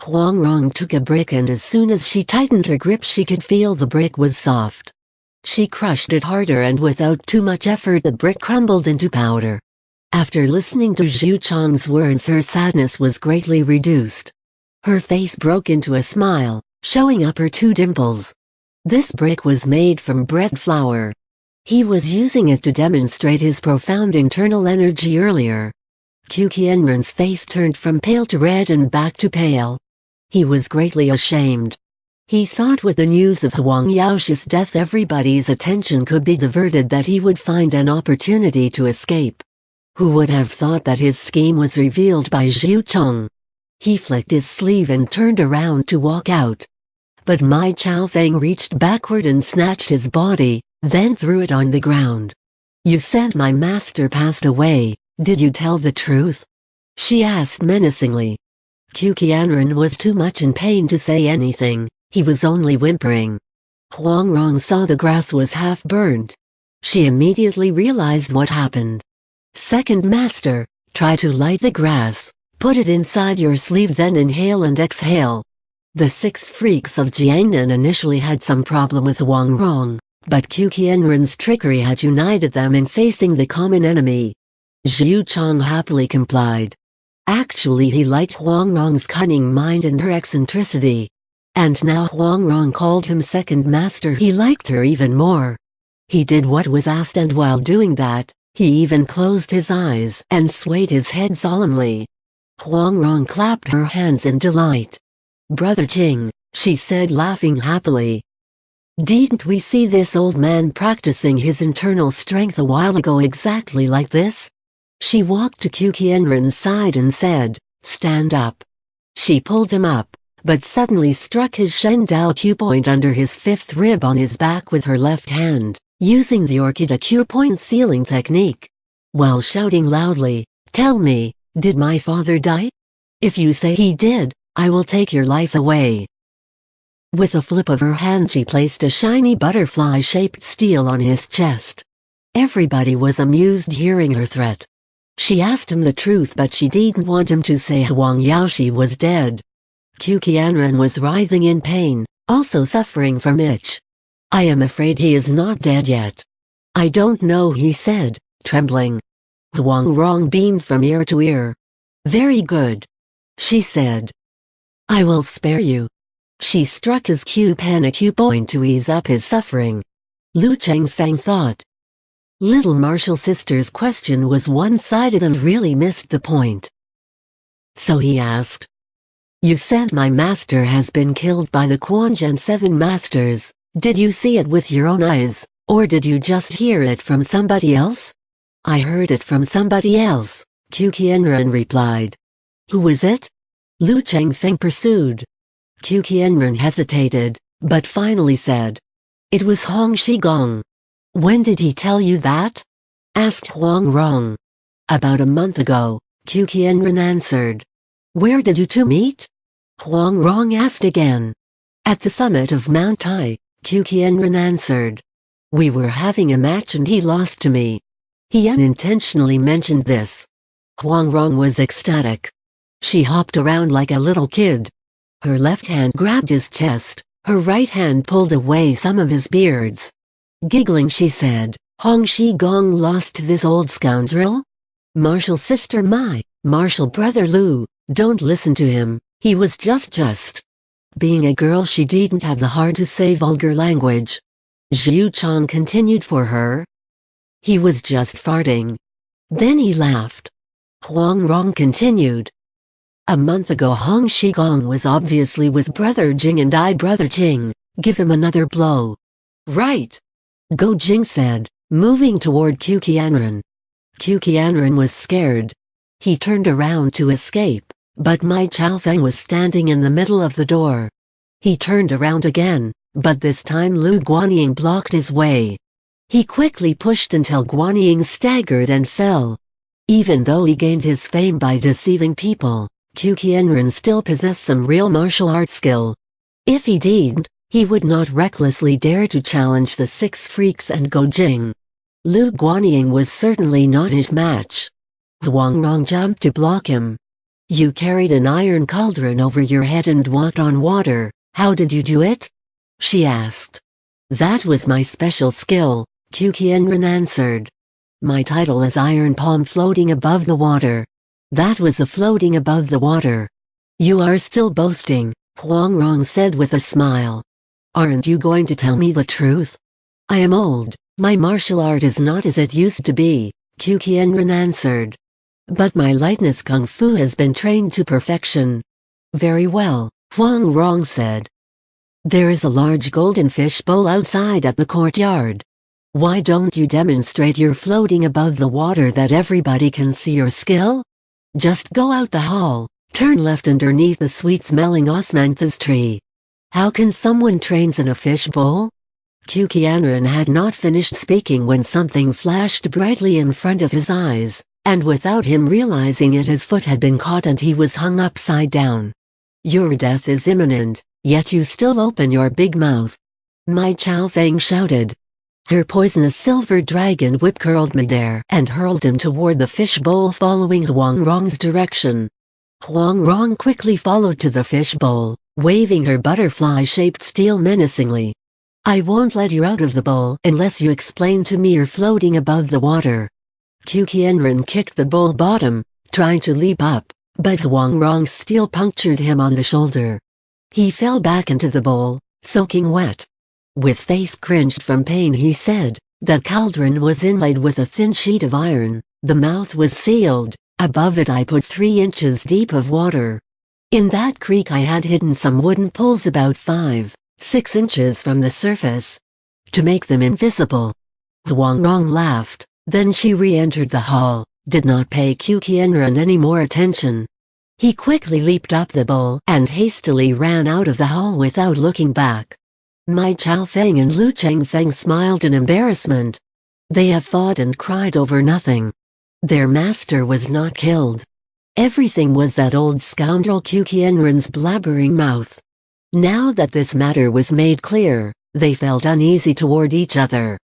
Huang Rong took a brick, and as soon as she tightened her grip she could feel the brick was soft. She crushed it harder, and without too much effort the brick crumbled into powder. After listening to Zhu Chong's words, her sadness was greatly reduced. Her face broke into a smile, showing up her 2 dimples. This brick was made from bread flour. He was using it to demonstrate his profound internal energy earlier. Qu Qianren's face turned from pale to red and back to pale. He was greatly ashamed. He thought with the news of Huang Yaoshi's death everybody's attention could be diverted, that he would find an opportunity to escape. Who would have thought that his scheme was revealed by Zhu Chong? He flicked his sleeve and turned around to walk out. But Mai Chaofeng reached backward and snatched his body, then threw it on the ground. "You said my master passed away, did you tell the truth?" she asked menacingly. Qu Qianren was too much in pain to say anything, he was only whimpering. Huang Rong saw the grass was half burned. She immediately realized what happened. "Second master, try to light the grass, put it inside your sleeve, then inhale and exhale." The 6 freaks of Jiangnan initially had some problem with Huang Rong, but Qu Qianren's trickery had united them in facing the common enemy. Zhu Chong happily complied. Actually, he liked Huang Rong's cunning mind and her eccentricity. And now Huang Rong called him second master, he liked her even more. He did what was asked, and while doing that, he even closed his eyes and swayed his head solemnly. Huang Rong clapped her hands in delight. "Brother Jing," she said, laughing happily. "Didn't we see this old man practicing his internal strength a while ago exactly like this?" She walked to Qu Qianren's side and said, "Stand up." She pulled him up, but suddenly struck his Shen Dao Q point under his 5th rib on his back with her left hand, using the Orchid Q point sealing technique. While shouting loudly, "Tell me, did my father die? If you say he did, I will take your life away." With a flip of her hand she placed a shiny butterfly-shaped steel on his chest. Everybody was amused hearing her threat. She asked him the truth, but she didn't want him to say Huang Yaoshi was dead. Qu Qianren was writhing in pain, also suffering from itch. "I am afraid he is not dead yet." "I don't know," he said, trembling. Huang Rong beamed from ear to ear. "Very good," she said. "I will spare you." She struck his Q pen a Q point to ease up his suffering. Lu Chengfeng thought. Little martial sister's question was one-sided and really missed the point. So he asked, "You said my master has been killed by the Quanzhen 7 masters. Did you see it with your own eyes, or did you just hear it from somebody else?" "I heard it from somebody else," Qu Qianren replied. "Who was it?" Lu Chengfeng pursued. Qu Qianren hesitated, but finally said, "It was Hong Shigong." "When did he tell you that?" asked Huang Rong. "About a month ago," Qu Qianren answered. "Where did you two meet?" Huang Rong asked again. "At the summit of Mount Tai," Qu Qianren answered. "We were having a match and he lost to me." He unintentionally mentioned this. Huang Rong was ecstatic. She hopped around like a little kid. Her left hand grabbed his chest, her right hand pulled away some of his beards. Giggling she said, "Hong Shigong lost to this old scoundrel? Martial sister Mai, martial brother Lu, don't listen to him, he was just. Being a girl she didn't have the heart to say vulgar language. Zhu Chong continued for her. "He was just farting." Then he laughed. Huang Rong continued. "A month ago Hong Shigong was obviously with brother Jing and I brother Jing, give him another blow." "Right," Go Jing said, moving toward Qu Qianren. Qu Qianren was scared. He turned around to escape, but Mai Chaofeng was standing in the middle of the door. He turned around again, but this time Lu Guanying blocked his way. He quickly pushed until Guanying staggered and fell. Even though he gained his fame by deceiving people, Qu Qianren still possessed some real martial arts skill. If he didn't, he would not recklessly dare to challenge the 6 freaks and Go Jing. Lu Guanying was certainly not his match. Huang Rong jumped to block him. You carried an iron cauldron over your head and walked on water. How did you do it? She asked. That was my special skill, Kukienran answered. My title is Iron Palm floating above the water. That was a floating above the water. You are still boasting, Huang Rong said with a smile. Aren't you going to tell me the truth? I am old, my martial art is not as it used to be, Kukienran answered. But my lightness kung fu has been trained to perfection. Very well, Huang Rong said. There is a large golden fish bowl outside at the courtyard. Why don't you demonstrate your floating above the water that everybody can see your skill? Just go out the hall, turn left underneath the sweet-smelling osmanthus tree. How can someone trains in a fish bowl? Kukienran had not finished speaking when something flashed brightly in front of his eyes, and without him realizing it his foot had been caught and he was hung upside down. Your death is imminent, yet you still open your big mouth. Mai Chao Feng shouted. Her poisonous silver dragon whip curled midair and hurled him toward the fish bowl following Huang Rong's direction. Huang Rong quickly followed to the fish bowl, waving her butterfly-shaped steel menacingly. I won't let you out of the bowl unless you explain to me you're floating above the water. Kukienran kicked the bowl bottom, trying to leap up, but Huang Rong's steel punctured him on the shoulder. He fell back into the bowl, soaking wet. With face cringed from pain he said, that cauldron was inlaid with a thin sheet of iron, the mouth was sealed, above it I put 3 inches deep of water. In that creek I had hidden some wooden poles about 5, 6 inches from the surface, to make them invisible. Huang Rong laughed, then she re-entered the hall, did not pay Kukienran any more attention. He quickly leaped up the bowl and hastily ran out of the hall without looking back. Mai Chao Feng and Lu Chengfeng smiled in embarrassment. They have fought and cried over nothing. Their master was not killed. Everything was that old scoundrel Kukienran's blabbering mouth. Now that this matter was made clear, they felt uneasy toward each other.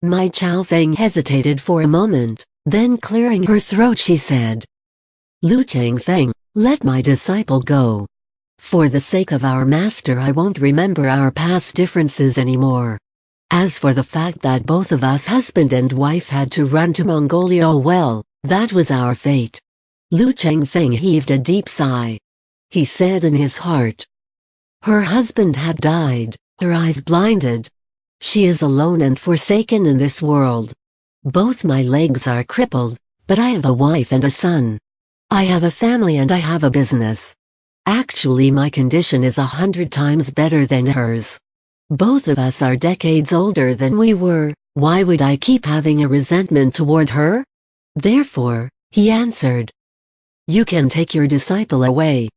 Mai Chao Feng hesitated for a moment, then clearing her throat she said, Lu Chengfeng, let my disciple go. For the sake of our master I won't remember our past differences anymore. As for the fact that both of us husband and wife had to run to Mongolia, oh well, that was our fate. Lu Chengfeng heaved a deep sigh. He said in his heart. Her husband had died, her eyes blinded. She is alone and forsaken in this world. Both my legs are crippled, but I have a wife and a son. I have a family and I have a business. Actually my condition is 100 times better than hers. Both of us are decades older than we were, why would I keep having a resentment toward her? Therefore, he answered. You can take your disciple away.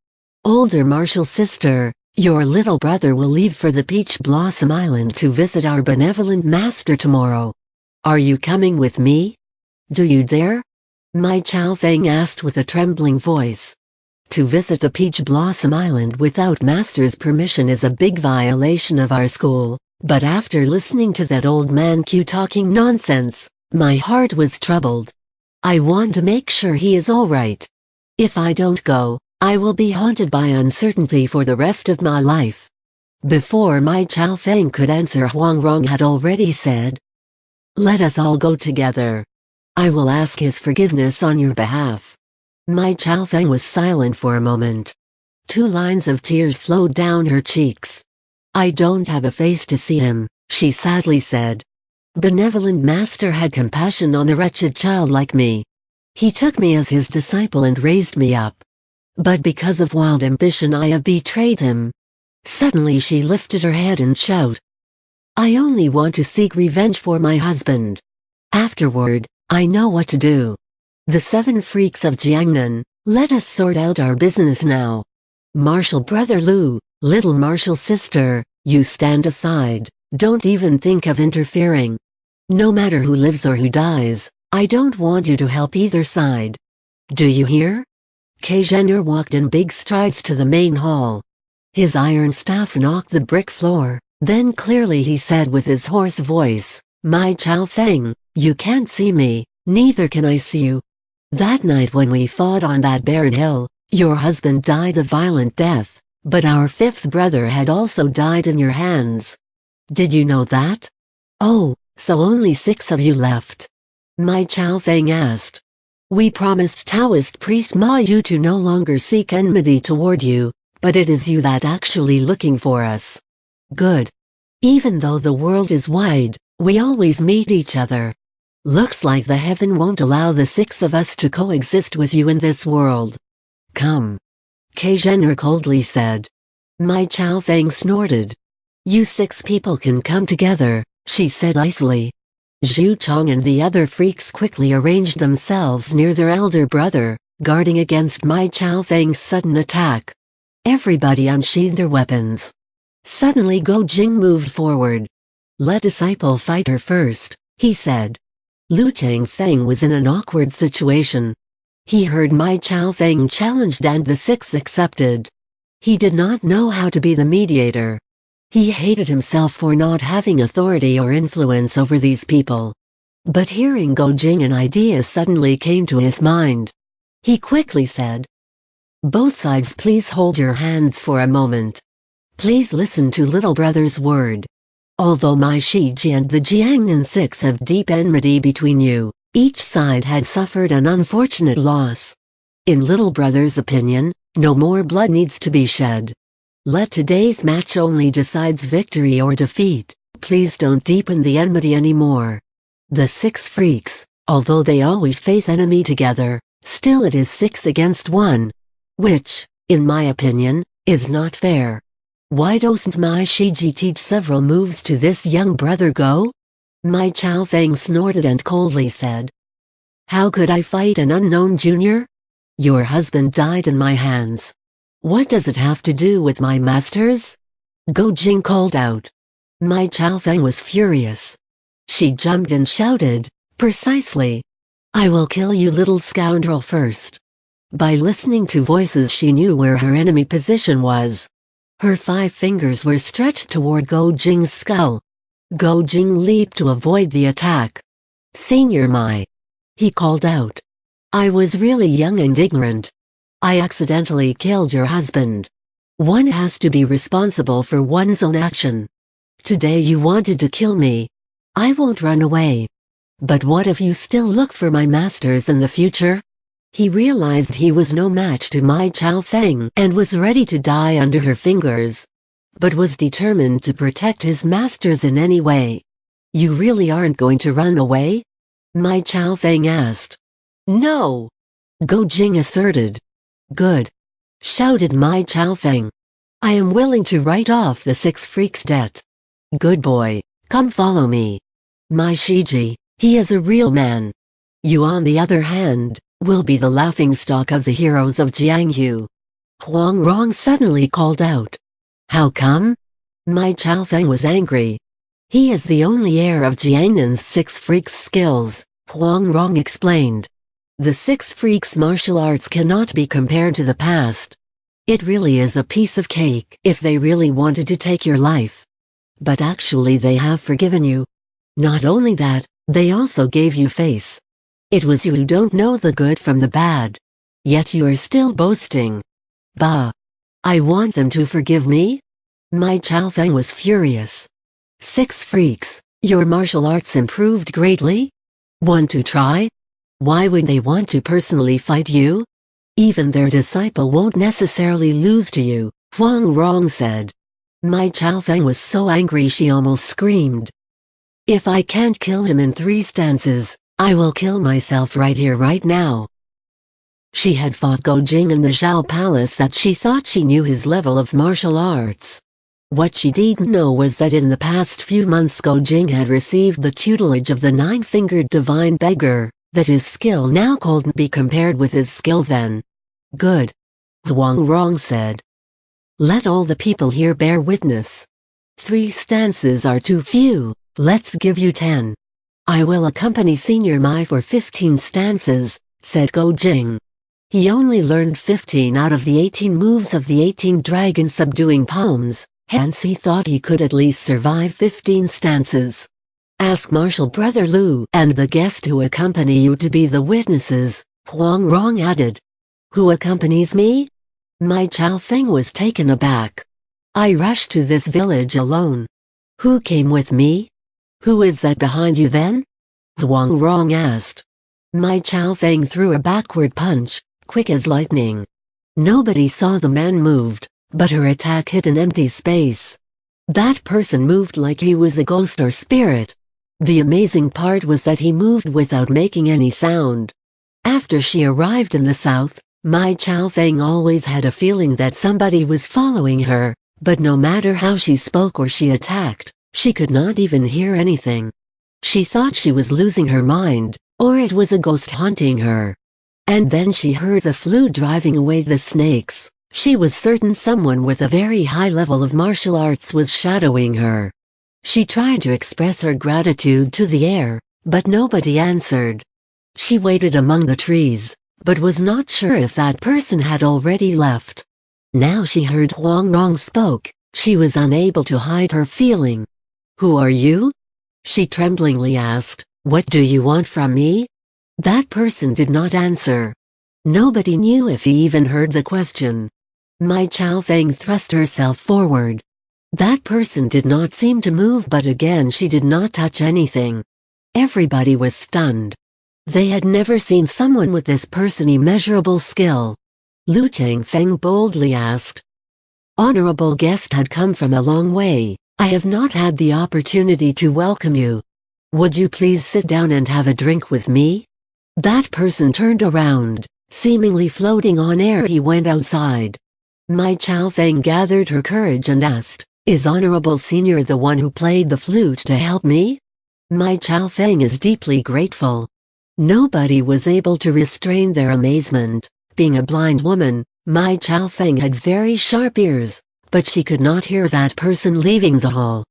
Older martial sister, your little brother will leave for the Peach Blossom Island to visit our benevolent master tomorrow. Are you coming with me? Do you dare? Mai Chao Feng asked with a trembling voice. To visit the Peach Blossom Island without master's permission is a big violation of our school, but after listening to that old man Q talking nonsense, my heart was troubled. I want to make sure he is all right. If I don't go, I will be haunted by uncertainty for the rest of my life. Before Mai Chao Feng could answer, Huang Rong had already said, Let us all go together. I will ask his forgiveness on your behalf. Mai Chao Feng was silent for a moment. 2 lines of tears flowed down her cheeks. I don't have a face to see him, she sadly said. Benevolent master had compassion on a wretched child like me. He took me as his disciple and raised me up. But because of wild ambition I have betrayed him. Suddenly she lifted her head and shouted. I only want to seek revenge for my husband. Afterward, I know what to do. The 7 freaks of Jiangnan, let us sort out our business now. Martial brother Lu, little martial sister, you stand aside, don't even think of interfering. No matter who lives or who dies, I don't want you to help either side. Do you hear? Kei Zhener walked in big strides to the main hall. His iron staff knocked the brick floor, then clearly he said with his hoarse voice, Mai Chao Feng, you can't see me, neither can I see you. That night when we fought on that barren hill, Your husband died a violent death, but our fifth brother had also died in your hands. Did you know that? Oh, so only 6 of you left? Mai Chao Feng asked. We promised Taoist priest Ma Yu to no longer seek enmity toward you, but it is you that actually looking for us. Good. Even though the world is wide, we always meet each other. Looks like the heaven won't allow the 6 of us to coexist with you in this world. Come. Kei Zhener coldly said. Mai Chao Feng snorted. You 6 people can come together, she said icily. Zhu Chong and the other freaks quickly arranged themselves near their elder brother, guarding against Mai Chao Feng's sudden attack. Everybody unsheathed their weapons. Suddenly Go Jing moved forward. Let disciple fight her first, he said. Lu Changfeng was in an awkward situation. He heard Mai Chao Feng challenged and the 6 accepted. He did not know how to be the mediator. He hated himself for not having authority or influence over these people. But hearing Go Jing, an idea suddenly came to his mind. He quickly said, both sides, please hold your hands for a moment. Please listen to little brother's word. Although Mai Shiji and the Jiangnan 6 have deep enmity between you, each side had suffered an unfortunate loss. In little brother's opinion, no more blood needs to be shed. Let today's match only decides victory or defeat. Please don't deepen the enmity anymore. The 6 freaks, although they always face enemy together, still it is 6 against 1. Which, in my opinion, is not fair. Why doesn't Mai Shiji teach several moves to this young brother Go? Mai Chao Feng snorted and coldly said. How could I fight an unknown junior? Your husband died in my hands. What does it have to do with my masters? Go Jing called out. Mai Chao Feng was furious. She jumped and shouted, precisely. I will kill you little scoundrel first. By listening to voices she knew where her enemy position was. Her 5 fingers were stretched toward Go Jing's skull. Go Jing leaped to avoid the attack. Senior Mai. He called out. I was really young and ignorant. I accidentally killed your husband. One has to be responsible for one's own action. Today you wanted to kill me. I won't run away. But what if you still look for my masters in the future? He realized he was no match to Mai Chao Feng and was ready to die under her fingers. But was determined to protect his masters in any way. You really aren't going to run away? Mai Chao Feng asked. No. Go Jing asserted. Good. Shouted Mai Chao Feng. I am willing to write off the 6 freaks' debt. Good boy, come follow me. Mai Shiji, he is a real man. You on the other hand, will be the laughingstock of the heroes of Jianghu. Huang Rong suddenly called out. How come? Mai Chao Feng was angry. He is the only heir of Jiangnan's 6 freaks' skills, Huang Rong explained. The 6 freaks' martial arts cannot be compared to the past. It really is a piece of cake if they really wanted to take your life. But actually they have forgiven you. Not only that, they also gave you face. It was you who don't know the good from the bad. Yet you are still boasting. Bah! I want them to forgive me? Mai Chao Feng was furious. 6 freaks, your martial arts improved greatly? Want to try? Why would they want to personally fight you? Even their disciple won't necessarily lose to you, Huang Rong said. Mai Chao Feng was so angry she almost screamed. If I can't kill him in 3 stances, I will kill myself right here right now. She had fought Go Jing in the Zhao Palace that she thought she knew his level of martial arts. What she didn't know was that in the past few months Go Jing had received the tutelage of the 9-fingered divine beggar, that his skill now couldn't be compared with his skill then. Good. Huang Rong said. Let all the people here bear witness. 3 stances are too few, let's give you 10. I will accompany Senior Mai for 15 stances, said Go Jing. He only learned 15 out of the 18 moves of the 18 dragon subduing palms, hence he thought he could at least survive 15 stances. Ask Martial Brother Lu and the guest who accompany you to be the witnesses, Huang Rong added. Who accompanies me? My Chao Feng was taken aback. I rushed to this village alone. Who came with me? Who is that behind you then? Huang Rong asked. My Chao Feng threw a backward punch, quick as lightning. Nobody saw the man moved, but her attack hit an empty space. That person moved like he was a ghost or spirit. The amazing part was that he moved without making any sound. After she arrived in the south, Mai Chao Feng always had a feeling that somebody was following her, but no matter how she spoke or she attacked, she could not even hear anything. She thought she was losing her mind, or it was a ghost haunting her. And then she heard the flute driving away the snakes. She was certain someone with a very high level of martial arts was shadowing her. She tried to express her gratitude to the air, but nobody answered. She waited among the trees, but was not sure if that person had already left. Now she heard Huang Rong spoke. She was unable to hide her feeling. "Who are you?" she tremblingly asked. "What do you want from me?" That person did not answer. Nobody knew if he even heard the question. Mai Chao Feng thrust herself forward. That person did not seem to move, but again she did not touch anything. Everybody was stunned. They had never seen someone with this person's immeasurable skill. Lu Changfeng boldly asked. "Honorable guest had come from a long way. I have not had the opportunity to welcome you. Would you please sit down and have a drink with me?" That person turned around, seemingly floating on air. He went outside. Mai Chao Feng gathered her courage and asked, "Is Honorable Senior the one who played the flute to help me?" Mai Chao Feng is deeply grateful. Nobody was able to restrain their amazement. Being a blind woman, Mai Chao Feng had very sharp ears, but she could not hear that person leaving the hall.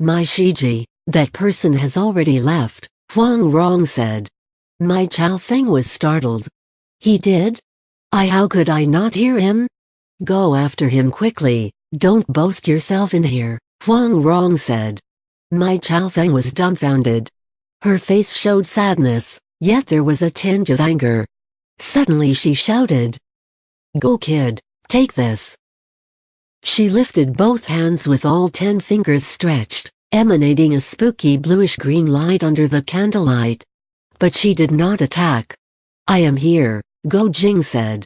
"Mai Shiji, that person has already left," Huang Rong said. Mai Chao Feng was startled. "He did? How could I not hear him?" "Go after him quickly, don't boast yourself in here," Huang Rong said. Mai Chao Feng was dumbfounded. Her face showed sadness, yet there was a tinge of anger. Suddenly she shouted, "Go kid, take this." She lifted both hands with all 10 fingers stretched, emanating a spooky bluish-green light under the candlelight. But she did not attack. "I am here," Go Jing said.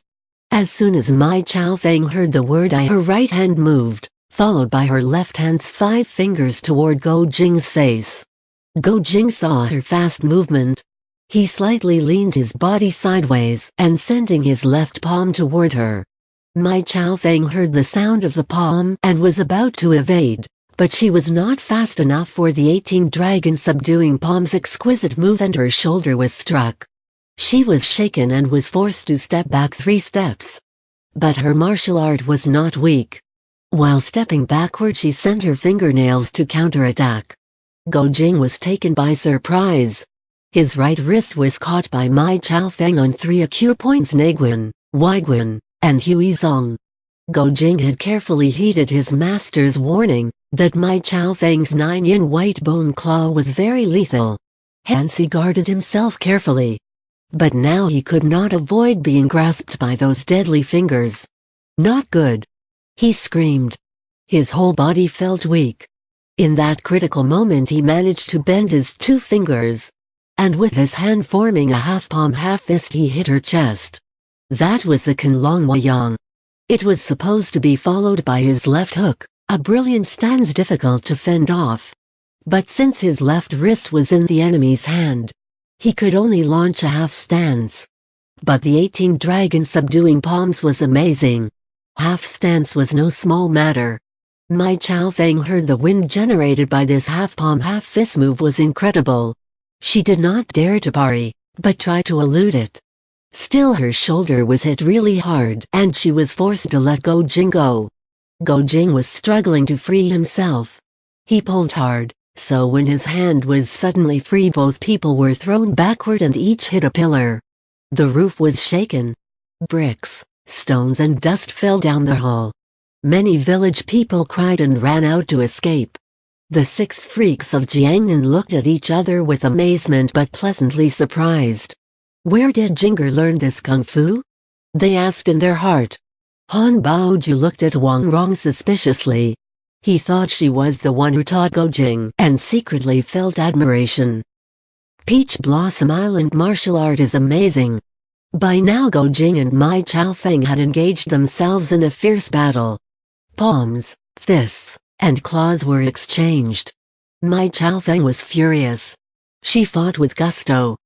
As soon as Mai Chao Feng heard the word her right hand moved, followed by her left hand's 5 fingers toward Go Jing's face. Go Jing saw her fast movement. He slightly leaned his body sideways and sending his left palm toward her. Mai Chao Feng heard the sound of the palm and was about to evade, but she was not fast enough for the 18 dragon subduing palm's exquisite move and her shoulder was struck. She was shaken and was forced to step back 3 steps. But her martial art was not weak. While stepping backward she sent her fingernails to counterattack. Go Jing was taken by surprise. His right wrist was caught by Mai Chao Feng on 3 acute points: Neguan, Weiguan, and Huizong. Go Jing had carefully heeded his master's warning that Mai Chao Feng's 9-yin white bone claw was very lethal. Hence he guarded himself carefully. But now he could not avoid being grasped by those deadly fingers. "Not good!" he screamed. His whole body felt weak. In that critical moment he managed to bend his 2 fingers. And with his hand forming a half-palm half-fist he hit her chest. That was the Kanlong Wayang. It was supposed to be followed by his left hook, a brilliant stance difficult to fend off. But since his left wrist was in the enemy's hand, he could only launch a half stance. But the 18 dragon subduing palms was amazing. Half stance was no small matter. Mai Chao Feng heard the wind generated by this half-palm half-fist move was incredible. She did not dare to parry, but tried to elude it. Still her shoulder was hit really hard and she was forced to let Go Jing go. Go Jing was struggling to free himself. He pulled hard, so when his hand was suddenly free both people were thrown backward and each hit a pillar. The roof was shaken. Bricks, stones and dust fell down the hall. Many village people cried and ran out to escape. The 6 freaks of Jiangnan looked at each other with amazement but pleasantly surprised. Where did Jinger learn this kung fu? they asked in their heart. Han Baoju looked at Wang Rong suspiciously. He thought she was the one who taught Gojing and secretly felt admiration. Peach Blossom Island martial art is amazing. By now Gojing and Mai Chaofeng had engaged themselves in a fierce battle. Palms, fists, and claws were exchanged. Mai Chaofeng was furious. She fought with gusto.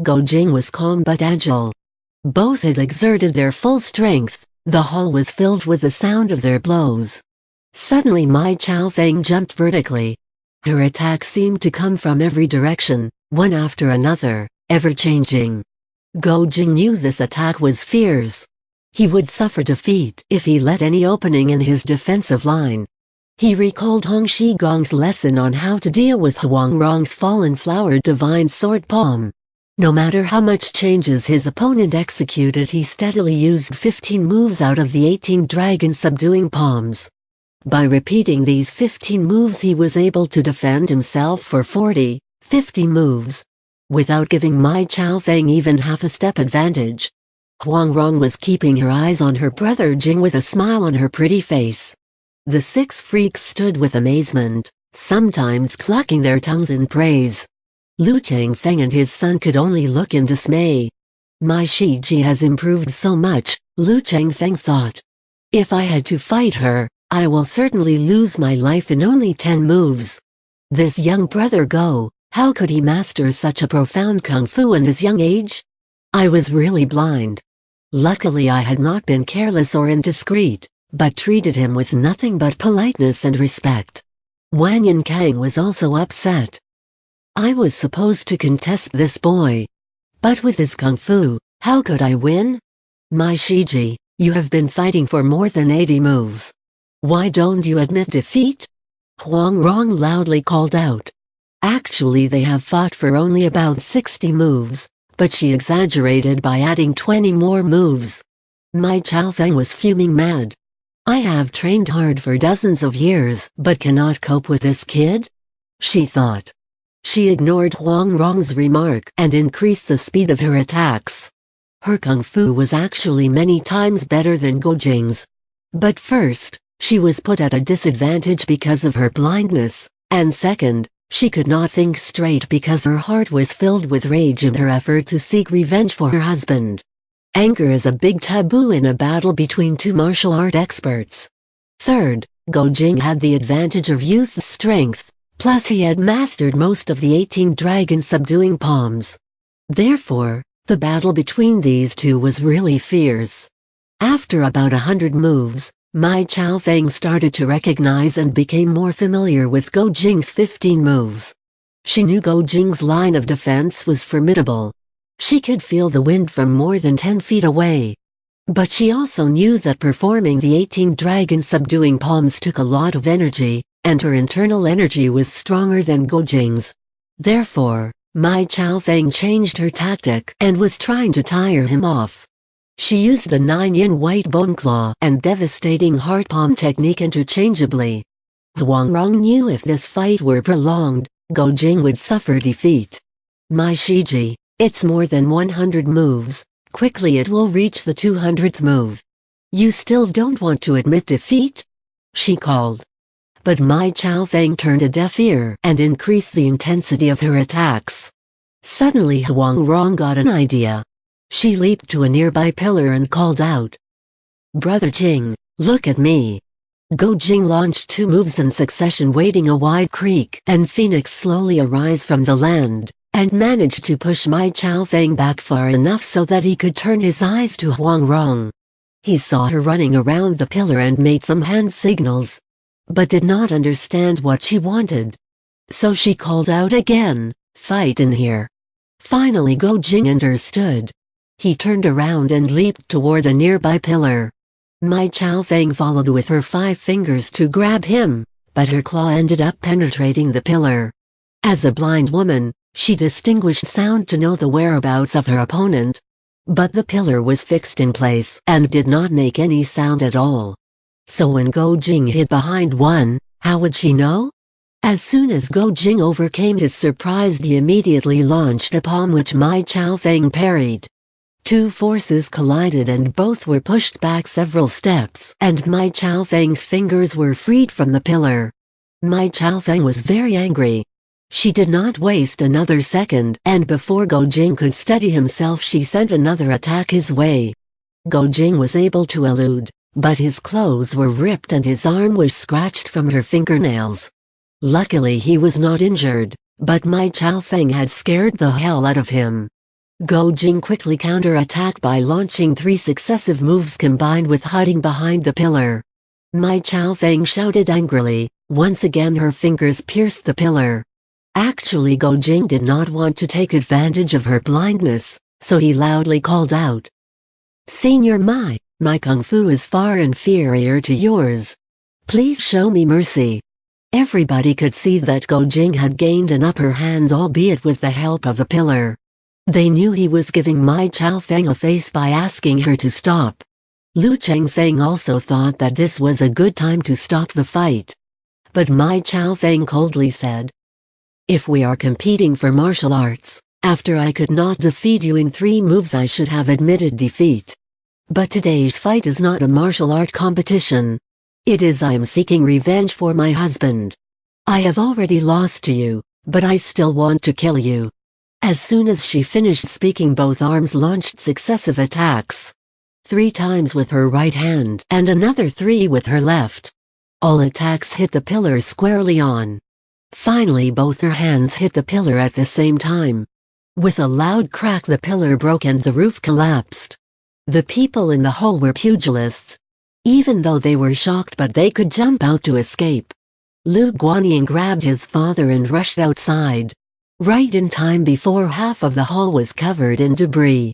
Gojing was calm but agile. Both had exerted their full strength. The hall was filled with the sound of their blows. Suddenly Mai Chaofeng jumped vertically. Her attack seemed to come from every direction, one after another, ever-changing. Gojing knew this attack was fierce. He would suffer defeat if he let any opening in his defensive line. He recalled Hong Shigong's lesson on how to deal with Huang Rong's fallen flower divine sword palm. No matter how much changes his opponent executed, he steadily used 15 moves out of the 18 dragon subduing palms. By repeating these 15 moves he was able to defend himself for 40, 50 moves, without giving Mai Chaofeng even half a step advantage. Huang Rong was keeping her eyes on her brother Jing with a smile on her pretty face. The 6 freaks stood with amazement, sometimes clucking their tongues in praise. Lu Changfeng and his son could only look in dismay. My Shiji has improved so much, Lu Changfeng thought. If I had to fight her, I will certainly lose my life in only 10 moves. This young brother Go, how could he master such a profound kung fu in his young age? I was really blind. Luckily I had not been careless or indiscreet, but treated him with nothing but politeness and respect. Wang Yinkang was also upset. I was supposed to contest this boy. But with his kung fu, how could I win? My Shiji, you have been fighting for more than 80 moves. Why don't you admit defeat? Huang Rong loudly called out. Actually they have fought for only about 60 moves, but she exaggerated by adding 20 more moves. Mai Chaofeng was fuming mad. I have trained hard for dozens of years but cannot cope with this kid? She thought. She ignored Huang Rong's remark and increased the speed of her attacks. Her kung fu was actually many times better than Gojing's. But first, she was put at a disadvantage because of her blindness, and second, she could not think straight because her heart was filled with rage in her effort to seek revenge for her husband. Anger is a big taboo in a battle between two martial art experts. Third, Gojing had the advantage of youth's strength. Plus he had mastered most of the 18 dragon subduing palms. Therefore, the battle between these two was really fierce. After about 100 moves, Mai Chaofeng started to recognize and became more familiar with Gojing's 15 moves. She knew Gojing's line of defense was formidable. She could feel the wind from more than 10 feet away. But she also knew that performing the 18 dragon subduing palms took a lot of energy, and her internal energy was stronger than Gojing's. Therefore, Mai Chaofeng changed her tactic and was trying to tire him off. She used the 9-yin white bone claw and devastating heart palm technique interchangeably. Huang Rong knew if this fight were prolonged, Gojing would suffer defeat. My Shiji, it's more than 100 moves, quickly it will reach the 200th move. You still don't want to admit defeat? She called. But Mai Chaofeng turned a deaf ear and increased the intensity of her attacks. Suddenly Huang Rong got an idea. She leaped to a nearby pillar and called out. Brother Jing, look at me. Gojing launched 2 moves in succession, wading a wide creek and phoenix slowly arise from the land, and managed to push Mai Chaofeng back far enough so that he could turn his eyes to Huang Rong. He saw her running around the pillar and made some hand signals, but did not understand what she wanted. So she called out again, fight in here. Finally Gojing understood. He turned around and leaped toward a nearby pillar. Mai Chaofeng followed with her 5 fingers to grab him, but her claw ended up penetrating the pillar. As a blind woman, she distinguished sound to know the whereabouts of her opponent. But the pillar was fixed in place and did not make any sound at all. So when Gojing hid behind one, how would she know? As soon as Gojing overcame his surprise, he immediately launched a palm which Mai Chaofeng parried. Two forces collided and both were pushed back several steps, and Mai Chaofeng's fingers were freed from the pillar. Mai Chaofeng was very angry. She did not waste another second, and before Go Jing could steady himself, she sent another attack his way. Go Jing was able to elude, but his clothes were ripped and his arm was scratched from her fingernails. Luckily he was not injured, but Mai Chaofeng had scared the hell out of him. Go Jing quickly counter-attacked by launching 3 successive moves combined with hiding behind the pillar. Mai Chaofeng shouted angrily. Once again her fingers pierced the pillar. Actually Go Jing did not want to take advantage of her blindness, so he loudly called out, "Senior Mai, my kung fu is far inferior to yours. Please show me mercy." Everybody could see that Go Jing had gained an upper hand, albeit with the help of the pillar. They knew he was giving Mai Chaofeng a face by asking her to stop. Lu Chengfeng also thought that this was a good time to stop the fight. But Mai Chaofeng coldly said, "If we are competing for martial arts, after I could not defeat you in 3 moves I should have admitted defeat. But today's fight is not a martial art competition. It is I am seeking revenge for my husband. I have already lost to you, but I still want to kill you." As soon as she finished speaking, both arms launched successive attacks. 3 times with her right hand and another 3 with her left. All attacks hit the pillar squarely on. Finally both her hands hit the pillar at the same time. With a loud crack the pillar broke and the roof collapsed. The people in the hall were pugilists. Even though they were shocked, but they could jump out to escape. Lu Guanyin grabbed his father and rushed outside. Right in time before half of the hall was covered in debris.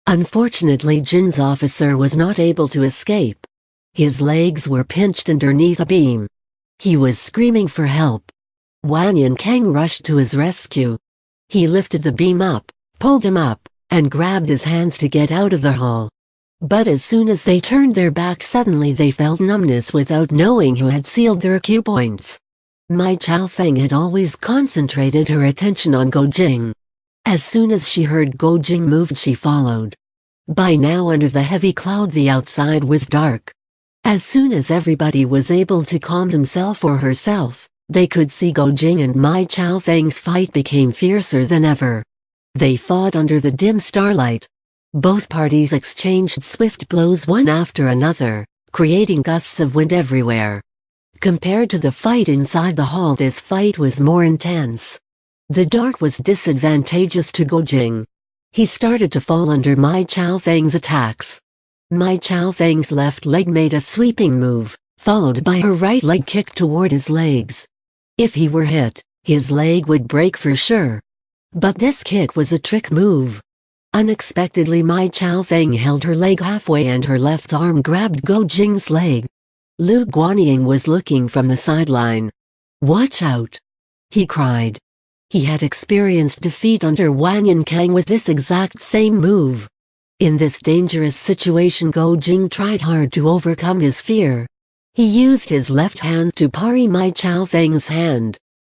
Unfortunately Jin's officer was not able to escape. His legs were pinched underneath a beam. He was screaming for help. Wanyan Kang rushed to his rescue. He lifted the beam up, pulled him up, and grabbed his hands to get out of the hall. But as soon as they turned their back, suddenly they felt numbness without knowing who had sealed their cue points. Mai Chaofeng had always concentrated her attention on Go Jing. As soon as she heard Go Jing moved, she followed. By now under the heavy cloud the outside was dark. As soon as everybody was able to calm himself or herself, they could see Go Jing and Mai Chaofeng's fight became fiercer than ever. They fought under the dim starlight. Both parties exchanged swift blows one after another, creating gusts of wind everywhere. Compared to the fight inside the hall, this fight was more intense. The dark was disadvantageous to Go Jing. He started to fall under Mai Chaofeng's attacks. Mai Chaofeng's left leg made a sweeping move, followed by her right leg kick toward his legs. If he were hit, his leg would break for sure. But this kick was a trick move. Unexpectedly Mai Chaofeng held her leg halfway and her left arm grabbed Go Jing's leg. Lu Guanyin was looking from the sideline. "Watch out!" he cried. He had experienced defeat under Wanyan Kang with this exact same move. In this dangerous situation Go Jing tried hard to overcome his fear. He used his left hand to parry Mai Chaofeng's hand.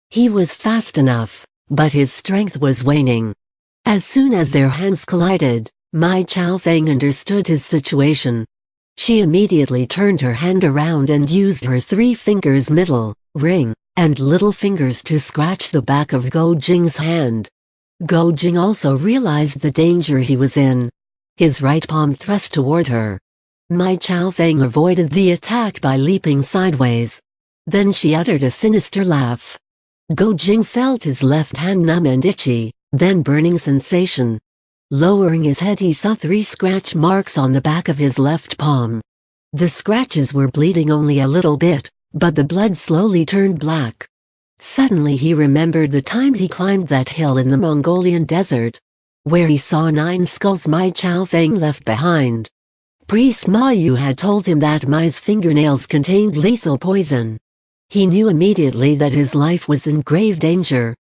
He was fast enough, but his strength was waning. As soon as their hands collided, Mai Chaofeng understood his situation. She immediately turned her hand around and used her 3 fingers, middle, ring, and little fingers to scratch the back of Go Jing's hand. Go Jing also realized the danger he was in. His right palm thrust toward her. Mai Chaofeng avoided the attack by leaping sideways. Then she uttered a sinister laugh. Go Jing felt his left hand numb and itchy, then burning sensation. Lowering his head, he saw 3 scratch marks on the back of his left palm. The scratches were bleeding only a little bit, but the blood slowly turned black. Suddenly he remembered the time he climbed that hill in the Mongolian desert, where he saw 9 skulls Mai Chaofeng left behind. Priest Ma Yu had told him that Mai's fingernails contained lethal poison. He knew immediately that his life was in grave danger.